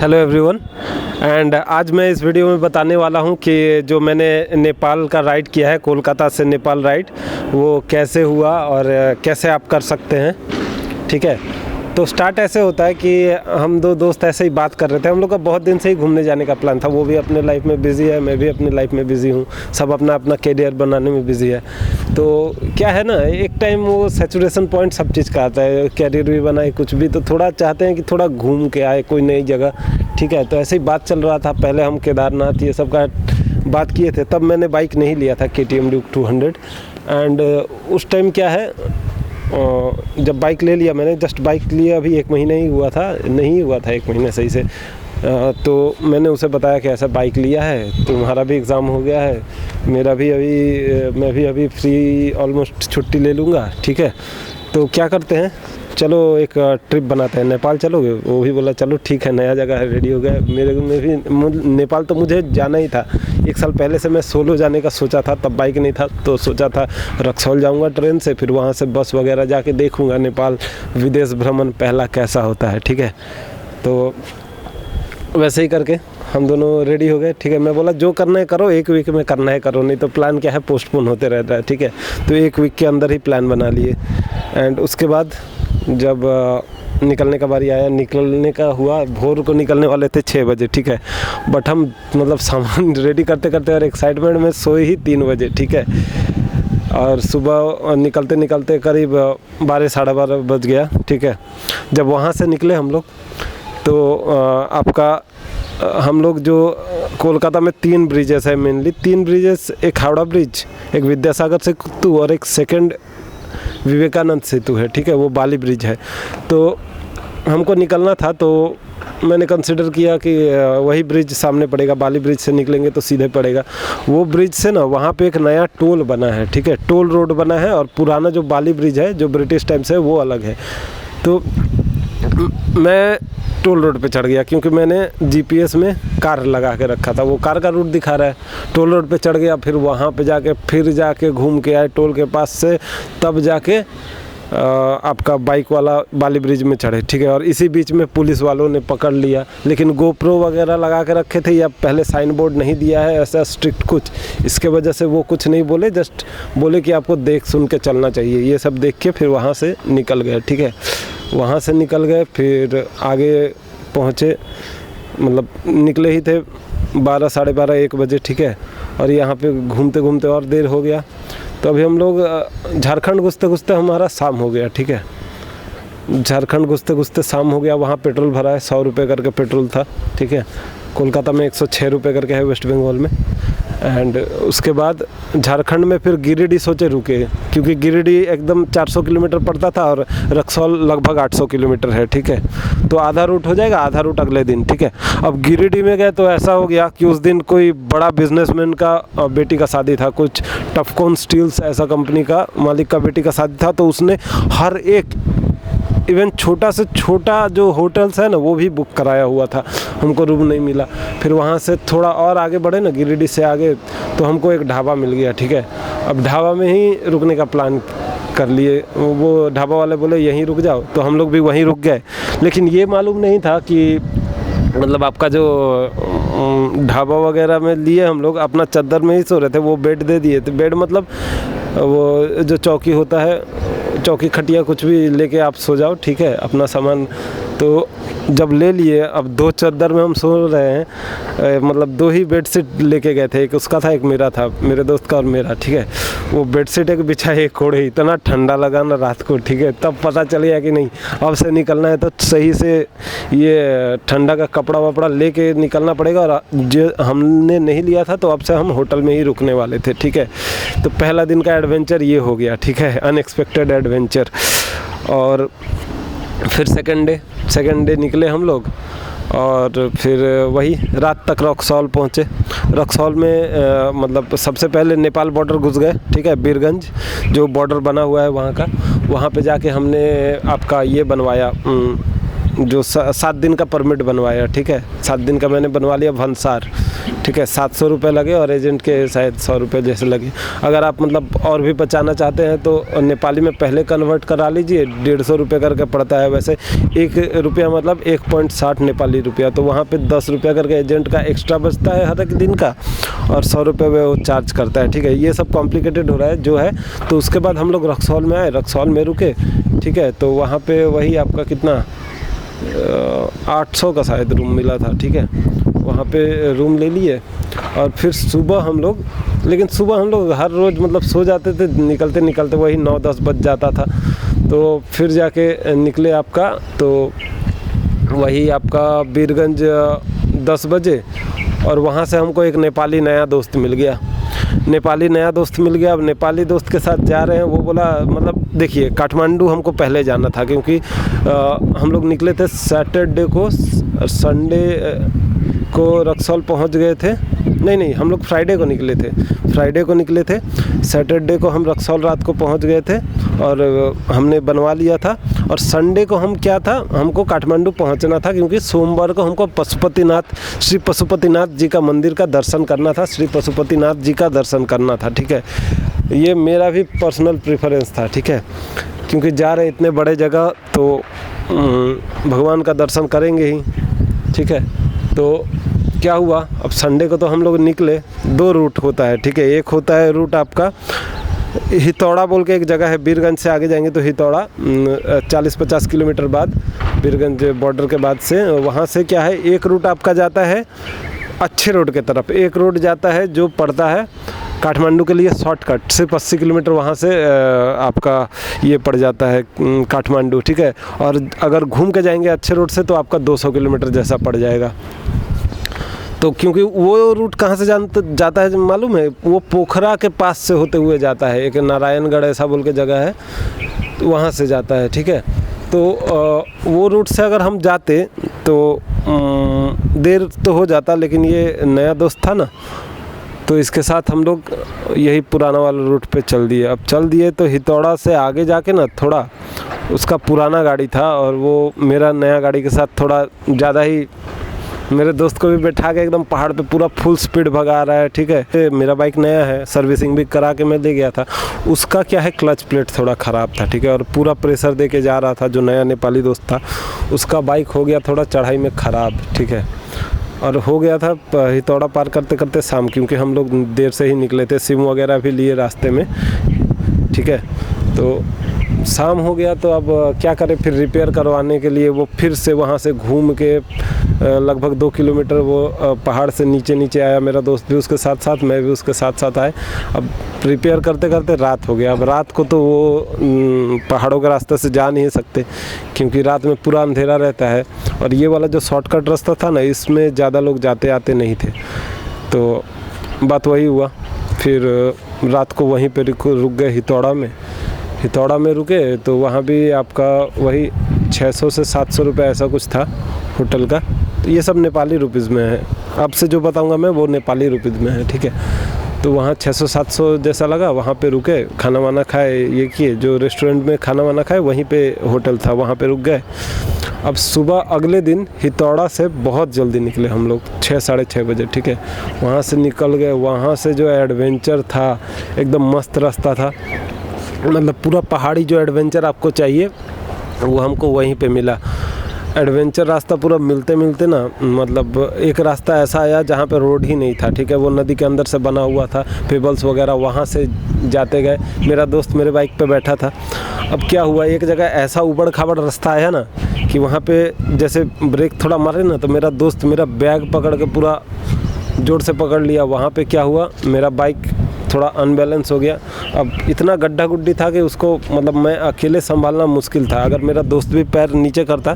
Hello everyone and आज मैं इस वीडियो में बताने वाला हूं कि जो मैंने नेपाल का राइड किया है, कोलकाता से नेपाल राइड, वो कैसे हुआ और कैसे आप कर सकते हैं। ठीक है, तो स्टार्ट ऐसे होता है कि हम दो दोस्त ऐसे ही बात कर रहे थे। हम लोग का बहुत दिन से ही घूमने जाने का प्लान था। वो भी अपने लाइफ में बिज़ी है, मैं भी अपनी लाइफ में बिज़ी हूँ, सब अपना अपना कैरियर बनाने में बिज़ी है। तो क्या है ना, एक टाइम वो सैचुरेशन पॉइंट सब चीज़ का आता है, कैरियर भी बनाए कुछ भी, तो थोड़ा चाहते हैं कि थोड़ा घूम के आए कोई नई जगह। ठीक है, तो ऐसे ही बात चल रहा था। पहले हम केदारनाथ ये सब का बात किए थे, तब मैंने बाइक नहीं लिया था, KTM Duke 200। एंड उस टाइम क्या है, जब बाइक ले लिया मैंने, जस्ट बाइक लिया अभी 1 महीना ही हुआ था, नहीं हुआ था 1 महीने सही से। तो मैंने उसे बताया कि ऐसा बाइक लिया है, तुम्हारा भी एग्ज़ाम हो गया है, मेरा भी अभी, मैं भी अभी फ्री ऑलमोस्ट छुट्टी ले लूँगा। ठीक है, तो क्या करते हैं, चलो एक ट्रिप बनाते हैं, नेपाल चलोगे? वो भी बोला चलो ठीक है, नया जगह है, रेडी हो गया। मेरे में भी नेपाल तो मुझे जाना ही था। 1 साल पहले से मैं सोलो जाने का सोचा था, तब बाइक नहीं था, तो सोचा था रक्सौल जाऊंगा ट्रेन से, फिर वहाँ से बस वगैरह जाके देखूंगा नेपाल विदेश भ्रमण पहला कैसा होता है। ठीक है, तो वैसे ही करके हम दोनों रेडी हो गए। ठीक है, मैं बोला जो करना है करो, 1 वीक में करना है करो, नहीं तो प्लान क्या है पोस्टपोन होते रहता है। ठीक है, तो 1 वीक के अंदर ही प्लान बना लिए। एंड उसके बाद जब निकलने का बारी आया, निकलने का हुआ, भोर को निकलने वाले थे 6 बजे। ठीक है, बट हम मतलब सामान रेडी करते करते और एक्साइटमेंट में सोए ही 3 बजे। ठीक है, और सुबह निकलते निकलते करीब 12 साढ़े 12 बज गया। ठीक है, जब वहाँ से निकले हम लोग, तो हम लोग जो कोलकाता में 3 ब्रिजेस है मेनली, 3 ब्रिजेस, एक हावड़ा ब्रिज, एक विद्यासागर सेतु और एक सेकंड विवेकानंद सेतु है। ठीक है, वो बाली ब्रिज है। तो हमको निकलना था, तो मैंने कंसिडर किया कि वही ब्रिज सामने पड़ेगा, बाली ब्रिज से निकलेंगे तो सीधे पड़ेगा। वो ब्रिज से ना वहाँ पे एक नया टोल बना है। ठीक है, टोल रोड बना है, और पुराना जो बाली ब्रिज है जो ब्रिटिश टाइम से, वो अलग है। तो मैं टोल रोड पे चढ़ गया, क्योंकि मैंने GPS में कार लगा के रखा था, वो कार का रूट दिखा रहा है। टोल रोड पे चढ़ गया, फिर वहाँ पे जाके फिर जाके घूम के आए टोल के पास से, तब जाके आपका बाइक वाला बाली ब्रिज में चढ़े। ठीक है, और इसी बीच में पुलिस वालों ने पकड़ लिया, लेकिन GoPro वगैरह लगा के रखे थे, या पहले साइन बोर्ड नहीं दिया है ऐसा स्ट्रिक्ट कुछ, इसके वजह से वो कुछ नहीं बोले, जस्ट बोले कि आपको देख सुन के चलना चाहिए। ये सब देख के फिर वहाँ से निकल गए। ठीक है, वहाँ से निकल गए, फिर आगे पहुँचे, मतलब निकले ही थे 12 साढ़े 12 1 बजे। ठीक है, और यहाँ पे घूमते घूमते और देर हो गया। तो अभी हम लोग झारखंड घुसते घुसते हमारा शाम हो गया। ठीक है, झारखंड घुसते घुसते शाम हो गया। वहाँ पेट्रोल भरा है, 100 रुपये करके पेट्रोल था। ठीक है, कोलकाता में 106 रुपये करके है, वेस्ट बंगाल में। एंड उसके बाद झारखंड में फिर गिरिडीह सोचे रुके, क्योंकि गिरिडीह एकदम 400 किलोमीटर पड़ता था और रक्सौल लगभग 800 किलोमीटर है। ठीक है, तो आधा रूट हो जाएगा, आधा रूट अगले दिन। ठीक है, अब गिरिडीह में गए तो ऐसा हो गया कि उस दिन कोई बड़ा बिजनेसमैन का बेटी का शादी था, कुछ टफकॉन स्टील्स ऐसा कंपनी का मालिक का बेटी का शादी था। तो उसने हर एक इवन छोटा से छोटा जो होटल्स है ना, वो भी बुक कराया हुआ था, हमको रूम नहीं मिला। फिर वहाँ से थोड़ा और आगे बढ़े ना, गिरिडीह से आगे, तो हमको एक ढाबा मिल गया। ठीक है, अब ढाबा में ही रुकने का प्लान कर लिए। वो ढाबा वाले बोले यहीं रुक जाओ, तो हम लोग भी वहीं रुक गए। लेकिन ये मालूम नहीं था कि मतलब आपका जो ढाबा वगैरह में लिए हम लोग अपना चादर में ही सो रहे थे, वो बेड दे दिए थे। बेड मतलब वो जो चौकी होता है, चौकी खटिया कुछ भी लेके आप सो जाओ। ठीक है, अपना सामान तो जब ले लिए, अब 2 चादर में हम सो रहे हैं, मतलब 2 ही बेडशीट लेके गए थे, एक उसका था एक मेरा था, मेरे दोस्त का और मेरा। ठीक है, वो बेडशीट एक बिछा, एक ओढ़े, इतना ठंडा लगा ना रात को। ठीक है, तब पता चल गया कि नहीं अब से निकलना है तो सही से ये ठंडा का कपड़ा वपड़ा लेके निकलना पड़ेगा। और जो हमने नहीं लिया था, तो अब से हम होटल में ही रुकने वाले थे। ठीक है, तो पहला दिन का एडवेंचर ये हो गया। ठीक है, अनएक्सपेक्टेड एडवेंचर। और फिर सेकंड डे निकले हम लोग, और फिर वही रात तक रक्सौल पहुँचे। रक्सौल में मतलब सबसे पहले नेपाल बॉर्डर घुस गए। ठीक है, बीरगंज जो बॉर्डर बना हुआ है वहाँ का, वहाँ पे जाके हमने आपका ये बनवाया, जो 7 दिन का परमिट बनवाया। ठीक है, 7 दिन का मैंने बनवा लिया भंसार। ठीक है। 700 रुपये लगे और एजेंट के शायद 100 रुपये जैसे लगे। अगर आप मतलब और भी बचाना चाहते हैं तो नेपाली में पहले कन्वर्ट करा लीजिए, 150 रुपये करके पड़ता है। वैसे 1 रुपया मतलब 1.60 नेपाली रुपया, तो वहाँ पे 10 रुपया करके एजेंट का एक्स्ट्रा बचता है हर एक दिन का, और 100 रुपये वो चार्ज करता है, ठीक है। ये सब कॉम्प्लिकेटेड हो रहा है जो है। तो उसके बाद हम लोग रक्सौल में आए, रक्सौल में रुके, ठीक है। तो वहाँ पे वही आपका कितना 800 का शायद रूम मिला था, ठीक है। वहाँ पे रूम ले लिए और फिर सुबह हम लोग, लेकिन सुबह हम लोग हर रोज़ मतलब सो जाते थे, निकलते निकलते वही 9-10 बज जाता था। तो फिर जाके निकले आपका, तो वही आपका बीरगंज 10 बजे, और वहाँ से हमको एक नेपाली नया दोस्त मिल गया। अब नेपाली दोस्त के साथ जा रहे हैं। वो बोला मतलब देखिए, काठमांडू हमको पहले जाना था क्योंकि हम लोग निकले थे सैटरडे को, संडे को रक्सौल पहुंच गए थे। नहीं, हम लोग फ्राइडे को निकले थे। सैटरडे को हम रक्सौल रात को पहुंच गए थे और हमने बनवा लिया था। और संडे को हमको काठमांडू पहुंचना था क्योंकि सोमवार को हमको श्री पशुपतिनाथ जी का मंदिर का दर्शन करना था, ठीक है। ये मेरा भी पर्सनल प्रेफरेंस था, ठीक है, क्योंकि जा रहे इतने बड़े जगह तो भगवान का दर्शन करेंगे ही, ठीक है। तो क्या हुआ, अब संडे को तो हम लोग निकले। 2 रूट होता है, ठीक है। एक होता है रूट आपका हितौड़ा बोल के एक जगह है, बीरगंज से आगे जाएंगे तो हितौड़ा 40-50 किलोमीटर बाद, बीरगंज बॉर्डर के बाद से, वहाँ से क्या है, एक रूट आपका जाता है अच्छे रोड के तरफ, एक रोड जाता है जो पड़ता है काठमांडू के लिए शॉर्टकट, सिर्फ 80 किलोमीटर वहाँ से आपका ये पड़ जाता है काठमांडू, ठीक है। और अगर घूम के जाएंगे अच्छे रोड से तो आपका 200 किलोमीटर जैसा पड़ जाएगा। तो क्योंकि वो रूट कहाँ से जाता है मालूम है, वो पोखरा के पास से होते हुए जाता है, एक नारायणगढ़ ऐसा बोल के जगह है, तो वहाँ से जाता है, ठीक है। तो वो रूट से अगर हम जाते तो देर तो हो जाता, लेकिन ये नया दोस्त था ना, तो इसके साथ हम लोग यही पुराना वाला रूट पे चल दिए। तो हितौड़ा से आगे जाके ना थोड़ा उसका पुराना गाड़ी था और वो मेरा नया गाड़ी के साथ थोड़ा ज़्यादा ही, मेरे दोस्त को भी बैठा के एकदम पहाड़ पे पूरा फुल स्पीड भगा रहा है, ठीक है। मेरा बाइक नया है, सर्विसिंग भी करा के मैं दे गया था। उसका क्या है, क्लच प्लेट थोड़ा ख़राब था, ठीक है, और पूरा प्रेशर दे के जा रहा था। जो नया नेपाली दोस्त था उसका बाइक हो गया थोड़ा चढ़ाई में ख़राब, ठीक है। और हो गया था हितौड़ा पार करते करते शाम, क्योंकि हम लोग देर से ही निकले थे, सिम वगैरह भी लिए रास्ते में, ठीक है। तो शाम हो गया, तो अब क्या करें, फिर रिपेयर करवाने के लिए वो फिर से वहाँ से घूम के लगभग 2 किलोमीटर वो पहाड़ से नीचे आया। मेरा दोस्त भी उसके साथ, मैं भी उसके साथ आए। अब रिपेयर करते करते रात हो गया। अब रात को तो वो पहाड़ों के रास्ते से जा नहीं सकते क्योंकि रात में पूरा अंधेरा रहता है, और ये वाला जो शॉर्टकट रास्ता था ना, इसमें ज़्यादा लोग जाते आते नहीं थे। तो बात वही हुआ, फिर रात को वहीं पे रुक गए हितौड़ा में रुके। तो वहाँ भी आपका वही 600 से 700 रुपये ऐसा कुछ था होटल का। तो ये सब नेपाली रुपीज़ में है, आपसे जो बताऊँगा मैं वो नेपाली रुपीज़ में है, ठीक है। तो वहाँ 600-700 जैसा लगा, वहाँ पे रुके, खाना वाना खाए, ये किए, जो रेस्टोरेंट में खाना वाना खाए वहीं पे होटल था, वहाँ पे रुक गए। अब सुबह अगले दिन हितौड़ा से बहुत जल्दी निकले हम लोग, 6-6:30 बजे, ठीक है। वहाँ से निकल गए। वहाँ से जो एडवेंचर था, एकदम मस्त रास्ता था, मतलब पूरा पहाड़ी जो एडवेंचर आपको चाहिए वो हमको वहीं पे मिला। एडवेंचर रास्ता पूरा मिलते ना, मतलब एक रास्ता ऐसा आया जहाँ पे रोड ही नहीं था, ठीक है। वो नदी के अंदर से बना हुआ था, पेबल्स वगैरह, वहाँ से जाते गए। मेरा दोस्त मेरे बाइक पे बैठा था। अब क्या हुआ, एक जगह ऐसा उबड़ खाबड़ रास्ता आया ना कि वहाँ पे जैसे ब्रेक थोड़ा मारे ना, तो मेरा दोस्त मेरा बैग पकड़ के पूरा जोर से पकड़ लिया। वहाँ पे क्या हुआ, मेरा बाइक थोड़ा अनबैलेंस हो गया। अब इतना गड्ढा गुड्डी था कि उसको मतलब मैं अकेले संभालना मुश्किल था। अगर मेरा दोस्त भी पैर नीचे करता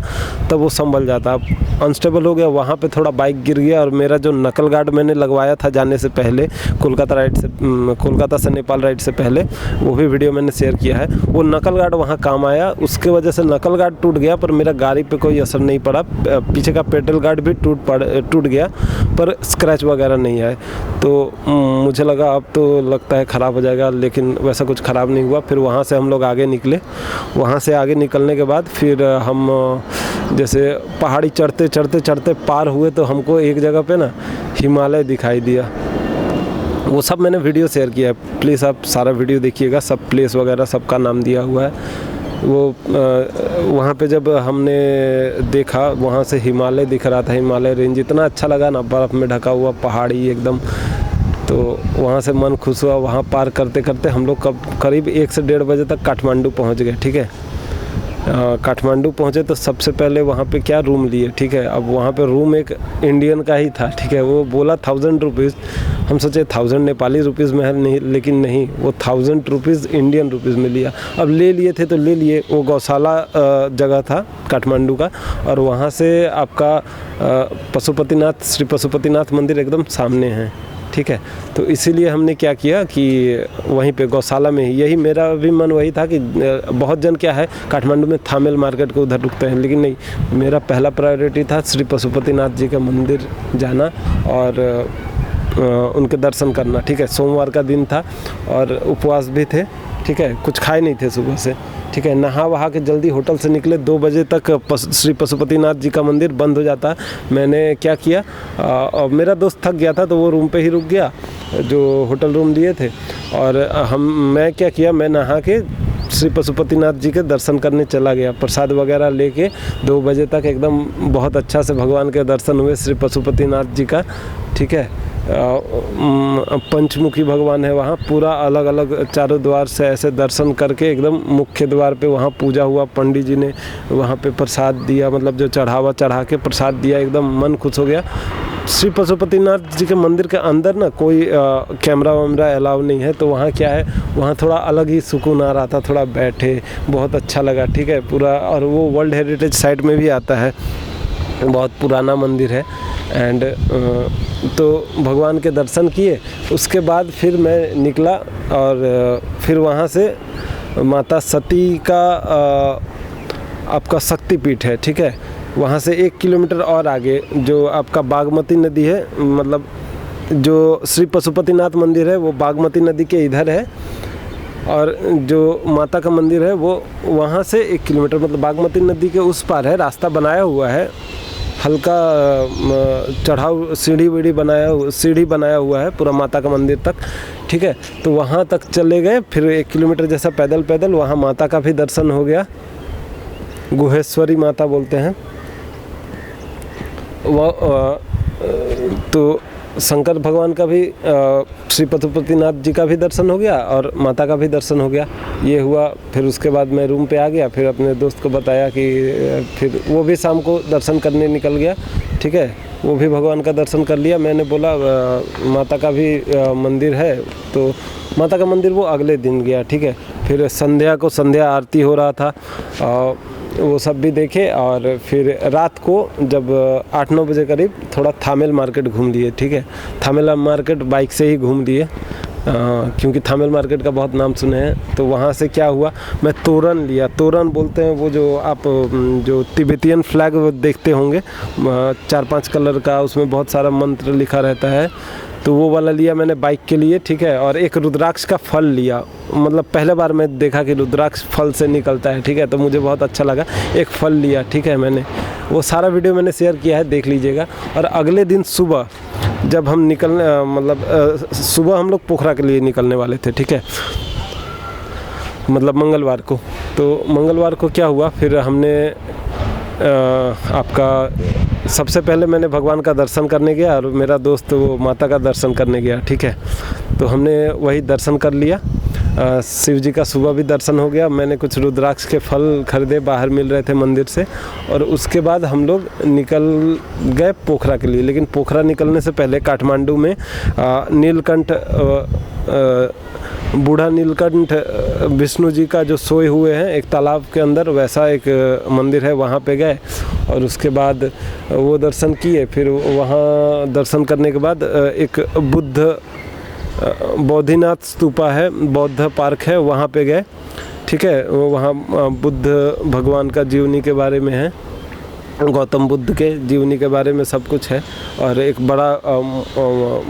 तब वो संभल जाता। अब अनस्टेबल हो गया, वहाँ पे थोड़ा बाइक गिर गया। और मेरा जो नकल गार्ड मैंने लगवाया था जाने से पहले, कोलकाता से नेपाल राइड से पहले, वो भी वीडियो मैंने शेयर किया है। वो नकल गार्ड वहाँ काम आया, उसके वजह से नकल गार्ड टूट गया, पर मेरा गाड़ी पे कोई असर नहीं पड़ा। पीछे का पेडल गार्ड भी टूट गया, पर स्क्रैच वगैरह नहीं आए। तो मुझे लगा अब तो लगता है ख़राब हो जाएगा, लेकिन वैसा कुछ ख़राब नहीं हुआ। फिर वहाँ से हम लोग आगे निकले। वहाँ से आगे निकलने के बाद फिर हम जैसे पहाड़ी चढ़ते चढ़ते चढ़ते पार हुए तो हमको एक जगह पे ना हिमालय दिखाई दिया। वो सब मैंने वीडियो शेयर किया है, प्लीज़ आप सारा वीडियो देखिएगा, सब प्लेस वगैरह सबका नाम दिया हुआ है। वो वहाँ पे जब हमने देखा, वहाँ से हिमालय दिख रहा था, हिमालय रेंज इतना अच्छा लगा ना, बर्फ़ में ढका हुआ पहाड़ी एकदम। तो वहाँ से मन खुश हुआ। वहाँ पार करते करते हम लोग करीब 1 से 1:30 बजे तक काठमांडू पहुँच गए, ठीक है। काठमांडू पहुँचे तो सबसे पहले वहाँ पे क्या रूम लिए, ठीक है। अब वहाँ पे रूम एक इंडियन का ही था, ठीक है। वो बोला 1000 रुपीज़, हम सोचे 1000 नेपाली रुपीज़ में है, नहीं, लेकिन नहीं, वो 1000 रुपीज़ इंडियन रुपीज़ में लिया। अब ले लिए थे तो ले लिए। वो गौशाला जगह था काठमांडू का, और वहाँ से आपका पशुपतिनाथ, श्री पशुपतिनाथ मंदिर एकदम सामने है, ठीक है। तो इसीलिए हमने क्या किया कि वहीं पे गौशाला में ही, यही मेरा भी मन वही था कि बहुत जन क्या है काठमांडू में थामेल मार्केट को उधर रुकते हैं, लेकिन नहीं, मेरा पहला प्रायोरिटी था श्री पशुपतिनाथ जी का मंदिर जाना और उनके दर्शन करना, ठीक है। सोमवार का दिन था और उपवास भी थे, ठीक है। कुछ खाए नहीं थे सुबह से, ठीक है। नहा वहा के जल्दी होटल से निकले। 2 बजे तक श्री पशुपतिनाथ जी का मंदिर बंद हो जाता। मैंने क्या किया, और मेरा दोस्त थक गया था तो वो रूम पे ही रुक गया जो होटल रूम लिए थे। और मैं क्या किया, मैं नहा के श्री पशुपतिनाथ जी के दर्शन करने चला गया। प्रसाद वगैरह लेके 2 बजे तक एकदम बहुत अच्छा से भगवान के दर्शन हुए श्री पशुपतिनाथ जी का, ठीक है। पंचमुखी भगवान है वहाँ, पूरा अलग अलग चारों द्वार से ऐसे दर्शन करके एकदम मुख्य द्वार पे वहाँ पूजा हुआ। पंडित जी ने वहाँ पे प्रसाद दिया, मतलब जो चढ़ावा चढ़ा के प्रसाद दिया, एकदम मन खुश हो गया। श्री पशुपतिनाथ जी के मंदिर के अंदर ना कोई कैमरा वैमरा अलाउ नहीं है, तो वहाँ क्या है, वहाँ थोड़ा अलग ही सुकून आ रहा था, थोड़ा बैठे, बहुत अच्छा लगा, ठीक है पूरा। और वो वर्ल्ड हेरिटेज साइट में भी आता है, बहुत पुराना मंदिर है। एंड तो भगवान के दर्शन किए। उसके बाद फिर मैं निकला और फिर वहाँ से माता सती का आपका शक्तिपीठ है, ठीक है। वहाँ से 1 किलोमीटर और आगे जो आपका बागमती नदी है, मतलब जो श्री पशुपतिनाथ मंदिर है वो बागमती नदी के इधर है, और जो माता का मंदिर है वो वहाँ से 1 किलोमीटर, मतलब बागमती नदी के उस पार है। रास्ता बनाया हुआ है, हल्का चढ़ाव सीढ़ी बनाया हुआ है पूरा माता का मंदिर तक, ठीक है। तो वहाँ तक चले गए, फिर 1 किलोमीटर जैसा पैदल वहाँ माता का भी दर्शन हो गया। गुहेश्वरी माता बोलते हैं वो। तो शंकर भगवान का भी, श्री पशुपतिनाथ जी का भी दर्शन हो गया और माता का भी दर्शन हो गया, ये हुआ। फिर उसके बाद मैं रूम पे आ गया, फिर अपने दोस्त को बताया कि फिर वो भी शाम को दर्शन करने निकल गया, ठीक है। वो भी भगवान का दर्शन कर लिया। मैंने बोला माता का भी मंदिर है, तो माता का मंदिर वो अगले दिन गया, ठीक है। फिर संध्या आरती हो रहा था, वो सब भी देखे। और फिर रात को जब 8-9 बजे करीब थोड़ा थामेल मार्केट घूम लिए, ठीक है। थामेल मार्केट बाइक से ही घूम लिए, क्योंकि थामेल मार्केट का बहुत नाम सुने हैं। तो वहाँ से क्या हुआ, मैं तोरण लिया। तोरण बोलते हैं वो जो आप जो तिब्बतियन फ्लैग देखते होंगे, 4-5 कलर का, उसमें बहुत सारा मंत्र लिखा रहता है, तो वो वाला लिया मैंने बाइक के लिए, ठीक है। और एक रुद्राक्ष का फल लिया, मतलब पहले बार मैं देखा कि रुद्राक्ष फल से निकलता है, ठीक है। तो मुझे बहुत अच्छा लगा, एक फल लिया, ठीक है। मैंने वो सारा वीडियो मैंने शेयर किया है, देख लीजिएगा। और अगले दिन सुबह जब हम सुबह हम लोग पोखरा के लिए निकलने वाले थे, ठीक है, मतलब मंगलवार को। तो मंगलवार को क्या हुआ, फिर हमने आपका सबसे पहले मैंने भगवान का दर्शन करने गया और मेरा दोस्त वो माता का दर्शन करने गया, ठीक है। तो हमने वही दर्शन कर लिया। शिव जी का सुबह भी दर्शन हो गया। मैंने कुछ रुद्राक्ष के फल खरीदे, बाहर मिल रहे थे मंदिर से। और उसके बाद हम लोग निकल गए पोखरा के लिए। लेकिन पोखरा निकलने से पहले काठमांडू में नीलकंठ, बूढ़ा नीलकंठ विष्णु जी का जो सोए हुए हैं एक तालाब के अंदर, वैसा एक मंदिर है, वहाँ पे गए और उसके बाद वो दर्शन किए। फिर वहाँ दर्शन करने के बाद एक बोधिनाथ स्तूपा है, बौद्ध पार्क है, वहाँ पे गए, ठीक है। वहाँ बुद्ध भगवान का जीवनी के बारे में है। गौतम बुद्ध के जीवनी के बारे में सब कुछ है। और एक बड़ा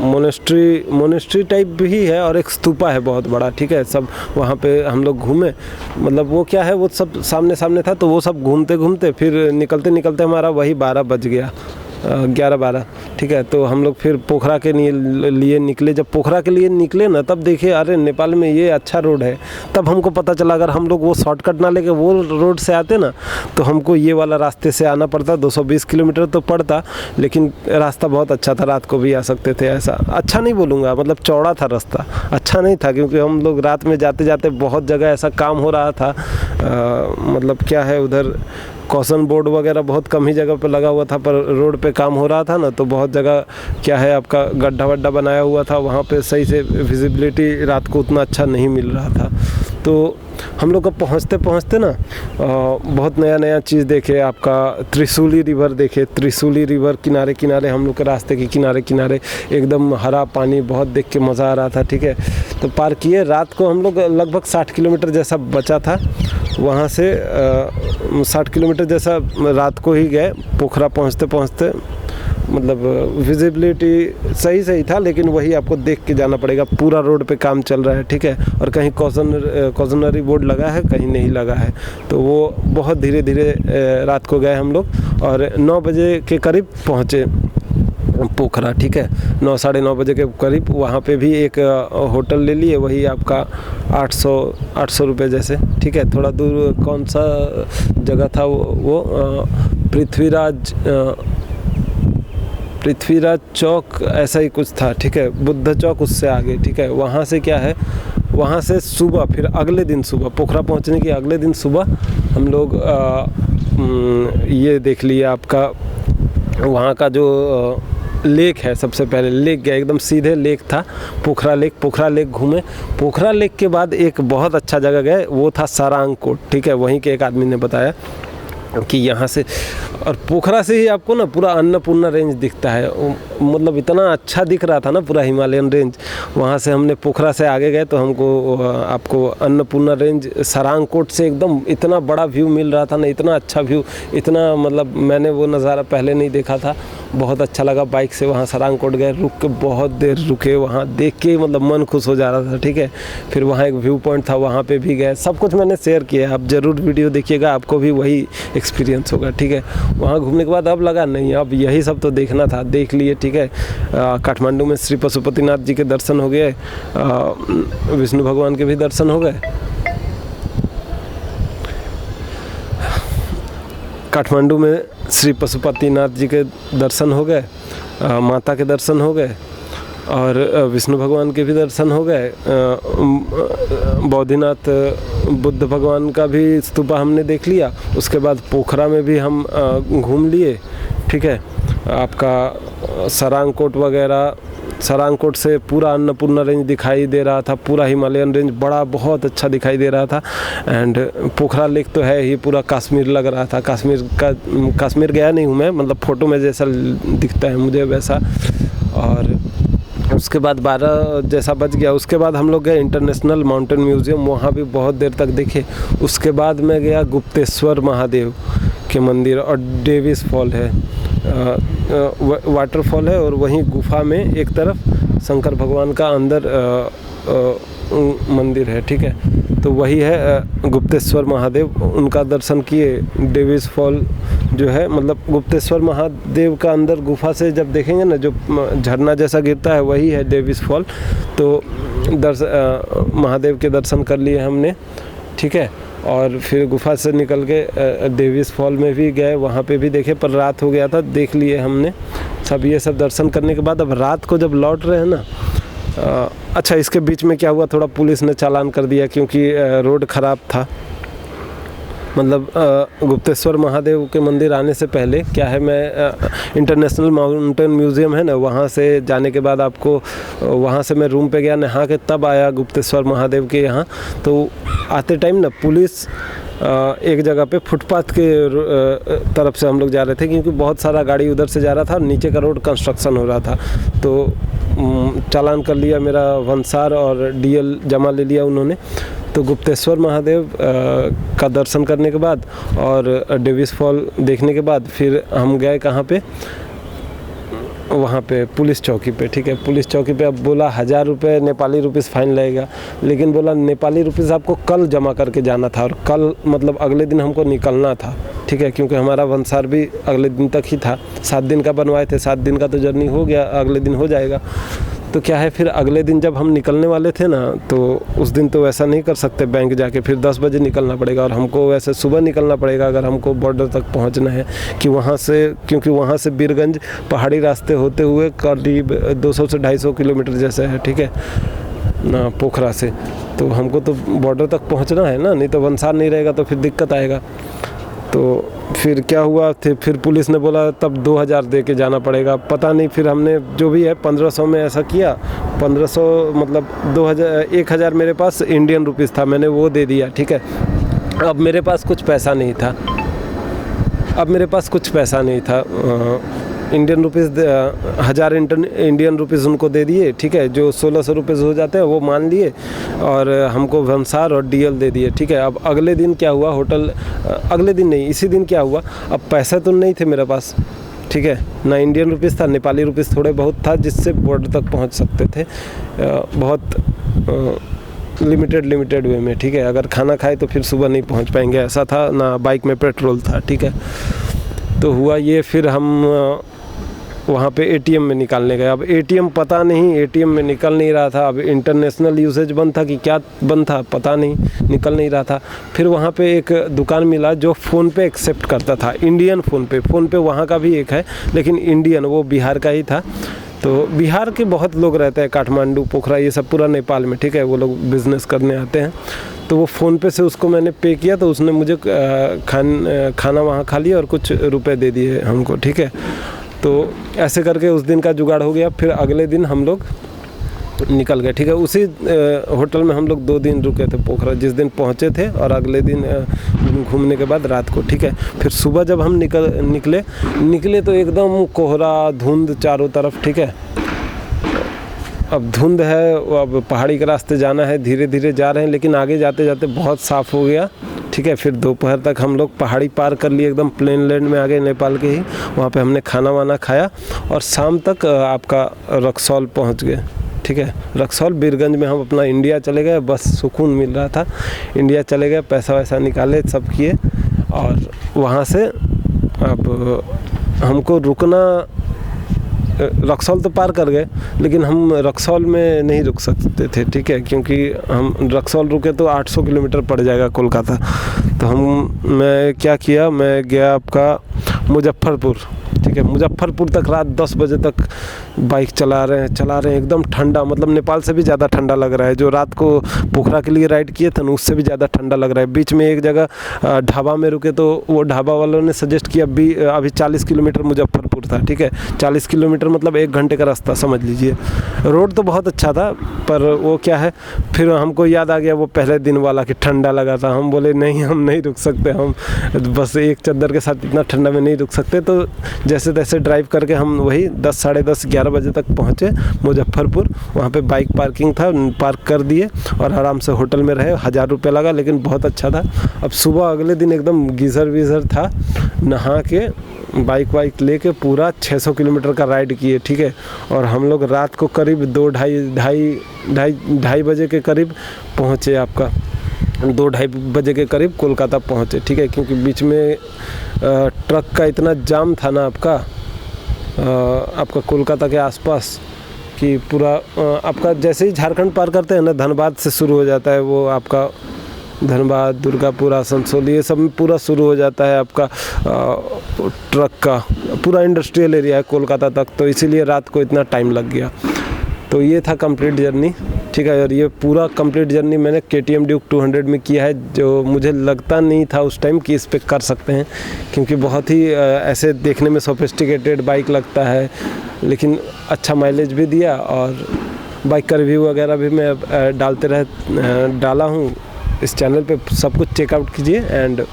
मोनेस्ट्री टाइप भी है और एक स्तूपा है बहुत बड़ा, ठीक है। सब वहाँ पे हम लोग घूमे, मतलब वो क्या है, वो सब सामने सामने था, तो वो सब घूमते घूमते फिर निकलते निकलते हमारा वही 12 बज गया, 11-12, ठीक है। तो हम लोग फिर पोखरा के लिए निकले। जब पोखरा के लिए निकले ना, तब देखे अरे नेपाल में ये अच्छा रोड है। तब हमको पता चला अगर हम लोग वो शॉर्टकट ना लेके वो रोड से आते ना, तो हमको ये वाला रास्ते से आना पड़ता। 220 किलोमीटर तो पड़ता, लेकिन रास्ता बहुत अच्छा था, रात को भी आ सकते थे। ऐसा अच्छा नहीं बोलूँगा, मतलब चौड़ा था रास्ता, अच्छा नहीं था, क्योंकि हम लोग रात में जाते जाते बहुत जगह ऐसा काम हो रहा था। मतलब क्या है, उधर कॉशन बोर्ड वगैरह बहुत कम ही जगह पे लगा हुआ था, पर रोड पे काम हो रहा था ना, तो बहुत जगह क्या है आपका गड्ढा वड्ढा बनाया हुआ था, वहाँ पे सही से विजिबिलिटी रात को उतना अच्छा नहीं मिल रहा था। तो हम लोग को पहुँचते पहुँचते ना बहुत नया नया चीज़ देखे। आपका त्रिशूली रिवर देखे, त्रिशूली रिवर किनारे किनारे, हम लोग के रास्ते के किनारे किनारे एकदम हरा पानी, बहुत देख के मज़ा आ रहा था, ठीक है। तो पार किए, रात को हम लोग लगभग 60 किलोमीटर जैसा बचा था, वहाँ से 60 किलोमीटर जैसा रात को ही गए। पोखरा पहुँचते पहुँचते मतलब विजिबिलिटी सही था, लेकिन वही आपको देख के जाना पड़ेगा। पूरा रोड पे काम चल रहा है, ठीक है, और कहीं कॉशनरी बोर्ड लगा है, कहीं नहीं लगा है। तो वो बहुत धीरे धीरे रात को गए हम लोग, और 9 बजे के करीब पहुँचे पोखरा, ठीक है। 9-9:30 बजे के करीब वहाँ पे भी एक होटल ले लिए, वही आपका 800 रुपये जैसे, ठीक है। थोड़ा दूर कौन सा जगह था वो पृथ्वीराज चौक ऐसा ही कुछ था, ठीक है, बुद्ध चौक उससे आगे, ठीक है। वहाँ से क्या है, वहाँ से सुबह फिर अगले दिन सुबह, पोखरा पहुँचने के अगले दिन सुबह हम लोग ये देख लिया आपका वहाँ का जो लेक है। सबसे पहले लेक गया, एकदम सीधे लेक था, पोखरा लेक घूमे। पोखरा लेक के बाद एक बहुत अच्छा जगह गए, वो था सारंगकोट, ठीक है। वहीं के एक आदमी ने बताया कि यहाँ से, और पोखरा से ही आपको ना पूरा अन्नपूर्णा रेंज दिखता है, मतलब इतना अच्छा दिख रहा था ना पूरा हिमालयन रेंज। वहाँ से हमने पोखरा से आगे गए तो हमको आपको अन्नपूर्णा रेंज सारंगकोट से एकदम इतना बड़ा व्यू मिल रहा था ना, इतना अच्छा व्यू, इतना मतलब मैंने वो नज़ारा पहले नहीं देखा था, बहुत अच्छा लगा। बाइक से वहाँ सारंगकोट गए, रुक के बहुत देर रुके, वहाँ देख के मतलब मन खुश हो जा रहा था, ठीक है। फिर वहाँ एक व्यू पॉइंट था, वहाँ पे भी गए। सब कुछ मैंने शेयर किया, आप ज़रूर वीडियो देखिएगा, आपको भी वही एक्सपीरियंस होगा, ठीक है। वहाँ घूमने के बाद अब लगा नहीं, अब यही सब तो देखना था, देख लिए, ठीक है। काठमांडू में श्री पशुपतिनाथ जी के दर्शन हो गए, विष्णु भगवान के भी दर्शन हो गए। काठमांडू में श्री पशुपतिनाथ जी के दर्शन हो गए, माता के दर्शन हो गए, और विष्णु भगवान के भी दर्शन हो गए। बौद्धनाथ बुद्ध भगवान का भी स्तूपा हमने देख लिया। उसके बाद पोखरा में भी हम घूम लिए, ठीक है। आपका सारंगकोट वगैरह, सारंगकोट से पूरा अन्नपूर्णा रेंज दिखाई दे रहा था, पूरा हिमालयन रेंज बड़ा बहुत अच्छा दिखाई दे रहा था। एंड पोखरा लेक तो है ही, पूरा कश्मीर लग रहा था। कश्मीर गया नहीं हूँ मैं, मतलब फ़ोटो में जैसा दिखता है मुझे वैसा। और उसके बाद 12 जैसा बज गया, उसके बाद हम लोग गए इंटरनेशनल माउंटेन म्यूज़ियम, वहाँ भी बहुत देर तक देखे। उसके बाद मैं गया गुप्तेश्वर महादेव के मंदिर, और डेविस फॉल है, वाटरफॉल है, और वहीं गुफा में एक तरफ शंकर भगवान का अंदर मंदिर है, ठीक है। तो वही है गुप्तेश्वर महादेव, उनका दर्शन किए। डेविस फॉल जो है, मतलब गुप्तेश्वर महादेव का अंदर गुफा से जब देखेंगे ना, जो झरना जैसा गिरता है, वही है डेविस फॉल। तो महादेव के दर्शन कर लिए हमने, ठीक है। और फिर गुफा से निकल के डेविस फॉल में भी गए, वहाँ पे भी देखे, पर रात हो गया था, देख लिए हमने सब। ये सब दर्शन करने के बाद अब रात को जब लौट रहे हैं ना, अच्छा इसके बीच में क्या हुआ, थोड़ा पुलिस ने चालान कर दिया, क्योंकि रोड ख़राब था। मतलब गुप्तेश्वर महादेव के मंदिर आने से पहले क्या है, मैं इंटरनेशनल माउंटेन म्यूज़ियम है ना, वहाँ से जाने के बाद आपको, वहाँ से मैं रूम पे गया, नहा के तब आया गुप्तेश्वर महादेव के यहाँ। तो आते टाइम ना पुलिस एक जगह पे फुटपाथ के तरफ से हम लोग जा रहे थे, क्योंकि बहुत सारा गाड़ी उधर से जा रहा था और नीचे का रोड कंस्ट्रक्शन हो रहा था। तो चालान कर लिया मेरा वंसार, और DL जमा ले लिया उन्होंने। तो गुप्तेश्वर महादेव का दर्शन करने के बाद और डेविस फॉल देखने के बाद फिर हम गए कहाँ पे, वहाँ पे पुलिस चौकी पे, ठीक है। पुलिस चौकी पे अब बोला 1000 रुपये नेपाली रुपीस फ़ाइन लगेगा, लेकिन बोला नेपाली रुपीस आपको कल जमा करके जाना था, और कल मतलब अगले दिन हमको निकलना था, ठीक है, क्योंकि हमारा वंसार भी अगले दिन तक ही था। 7 दिन का बनवाए थे, 7 दिन का तो जर्नी हो गया, अगले दिन हो जाएगा। तो क्या है, फिर अगले दिन जब हम निकलने वाले थे ना, तो उस दिन तो वैसा नहीं कर सकते बैंक जाके, फिर 10 बजे निकलना पड़ेगा, और हमको वैसे सुबह निकलना पड़ेगा अगर हमको बॉर्डर तक पहुंचना है, कि वहाँ से, क्योंकि वहाँ से बीरगंज पहाड़ी रास्ते होते हुए करीब 200 से 250 किलोमीटर जैसे है, ठीक है ना, पोखरा से। तो हमको तो बॉर्डर तक पहुँचना है ना, नहीं तो वंसार नहीं रहेगा तो फिर दिक्कत आएगा। तो फिर क्या हुआ, फिर पुलिस ने बोला तब 2000 दे के जाना पड़ेगा, पता नहीं, फिर हमने जो भी है 1500 में ऐसा किया। 1500 मतलब 1000 मेरे पास इंडियन रुपीस था, मैंने वो दे दिया, ठीक है। अब मेरे पास कुछ पैसा नहीं था, इंडियन रुपीस 1000 इंडियन रुपीस उनको दे दिए, ठीक है, जो 1600 रुपये हो जाते हैं वो मान लिए, और हमको वंसार और डीएल दे दिए, ठीक है। अब अगले दिन क्या हुआ, अगले दिन नहीं, इसी दिन क्या हुआ, अब पैसा तो नहीं थे मेरे पास, ठीक है, ना इंडियन रुपीस था, नेपाली रुपीस थोड़े बहुत था जिससे बॉर्डर तक पहुंच सकते थे, बहुत लिमिटेड वे में, ठीक है। अगर खाना खाए तो फिर सुबह नहीं पहुंच पाएंगे, ऐसा था ना, बाइक में पेट्रोल था, ठीक है। तो हुआ ये, फिर हम वहाँ पे एटीएम में निकालने गए। अब एटीएम पता नहीं, एटीएम में निकल नहीं रहा था। अब इंटरनेशनल यूसेज बंद था कि क्या बंद था पता नहीं, निकल नहीं रहा था। फिर वहाँ पे एक दुकान मिला जो फ़ोन पे एक्सेप्ट करता था, इंडियन फ़ोन पे वहाँ का भी एक है, लेकिन इंडियन, वो बिहार का ही था। तो बिहार के बहुत लोग रहते हैं, काठमांडू, पोखरा, ये सब पूरा नेपाल में, ठीक है, वो लोग बिज़नेस करने आते हैं। तो वो फ़ोन पे से उसको मैंने पे किया, तो उसने मुझे खाना वहाँ खा लिया और कुछ रुपए दे दिए हमको, ठीक है। तो ऐसे करके उस दिन का जुगाड़ हो गया। फिर अगले दिन हम लोग निकल गए, ठीक है। उसी होटल में हम लोग 2 दिन रुके थे पोखरा, जिस दिन पहुँचे थे, और अगले दिन घूमने के बाद रात को, ठीक है। फिर सुबह जब हम निकले तो एकदम कोहरा, धुंध चारों तरफ, ठीक है। अब धुंध है, अब पहाड़ी के रास्ते जाना है, धीरे धीरे जा रहे हैं, लेकिन आगे जाते जाते बहुत साफ़ हो गया, ठीक है। फिर दोपहर तक हम लोग पहाड़ी पार कर लिए, एकदम प्लेन लैंड में आ गए, नेपाल के ही। वहाँ पे हमने खाना वाना खाया, और शाम तक आपका रक्सौल पहुँच गए, ठीक है। रक्सौल बीरगंज में हम अपना इंडिया चले गए, बस सुकून मिल रहा था। इंडिया चले गए, पैसा वैसा निकाले, सब किए, और वहाँ से अब हमको रुकना, रक्सौल तो पार कर गए, लेकिन हम रक्सौल में नहीं रुक सकते थे, ठीक है, क्योंकि हम रक्सौल रुके तो 800 किलोमीटर पड़ जाएगा कोलकाता। तो मैं क्या किया, मैं गया आपका मुजफ्फरपुर, ठीक है। मुजफ्फरपुर तक रात 10 बजे तक बाइक चला रहे हैं, एकदम ठंडा, मतलब नेपाल से भी ज़्यादा ठंडा लग रहा है। जो रात को पोखरा के लिए राइड किए थे ना, उससे भी ज़्यादा ठंडा लग रहा है। बीच में एक जगह ढाबा में रुके, तो वो ढाबा वालों ने सजेस्ट किया, अभी 40 किलोमीटर मुजफ्फरपुर था, ठीक है। 40 किलोमीटर मतलब 1 घंटे का रास्ता समझ लीजिए। रोड तो बहुत अच्छा था, पर वो क्या है, फिर हमको याद आ गया वो पहले दिन वाला कि ठंडा लगा था। हम बोले नहीं, हम नहीं रुक सकते, हम बस एक चादर के साथ इतना ठंडा में नहीं रुक सकते। तो जैसे तैसे ड्राइव करके हम वही 10, साढ़े 10, 11 बजे तक पहुँचे मुजफ्फरपुर। वहाँ पे बाइक पार्किंग था, पार्क कर दिए, और आराम से होटल में रहे। 1000 रुपये लगा, लेकिन बहुत अच्छा था। अब सुबह अगले दिन एकदम गीज़र वीज़र था, नहा के बाइक वाइक लेके पूरा 600 किलोमीटर का राइड किए, ठीक है। और हम लोग रात को करीब 2-2:30 बजे के करीब पहुँचे, आपका 2-2:30 बजे के करीब कोलकाता पहुँचे, ठीक है। क्योंकि बीच में ट्रक का इतना जाम था ना आपका कोलकाता के आसपास, कि पूरा आपका जैसे ही झारखंड पार करते हैं ना, धनबाद से शुरू हो जाता है वो आपका, धनबाद, दुर्गापुर, आसनसोल, ये सब में पूरा शुरू हो जाता है आपका ट्रक का। पूरा इंडस्ट्रियल एरिया है कोलकाता तक, तो इसीलिए रात को इतना टाइम लग गया। तो ये था कंप्लीट जर्नी, ठीक है। और ये पूरा कंप्लीट जर्नी मैंने KTM ड्यूक 200 में किया है, जो मुझे लगता नहीं था उस टाइम कि इस पे कर सकते हैं, क्योंकि बहुत ही ऐसे देखने में सोफिस्टिकेटेड बाइक लगता है, लेकिन अच्छा माइलेज भी दिया। और बाइक का रिव्यू वगैरह भी मैं डाला हूँ इस चैनल पे, सब कुछ चेकआउट कीजिए। एंड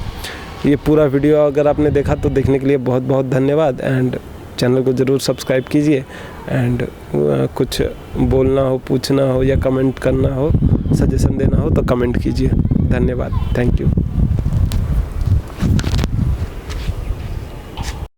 ये पूरा वीडियो अगर आपने देखा तो देखने के लिए बहुत बहुत धन्यवाद। एंड चैनल को ज़रूर सब्सक्राइब कीजिए। एंड कुछ बोलना हो, पूछना हो या कमेंट करना हो सजेशन देना हो तो कमेंट कीजिए। धन्यवाद, थैंक यू।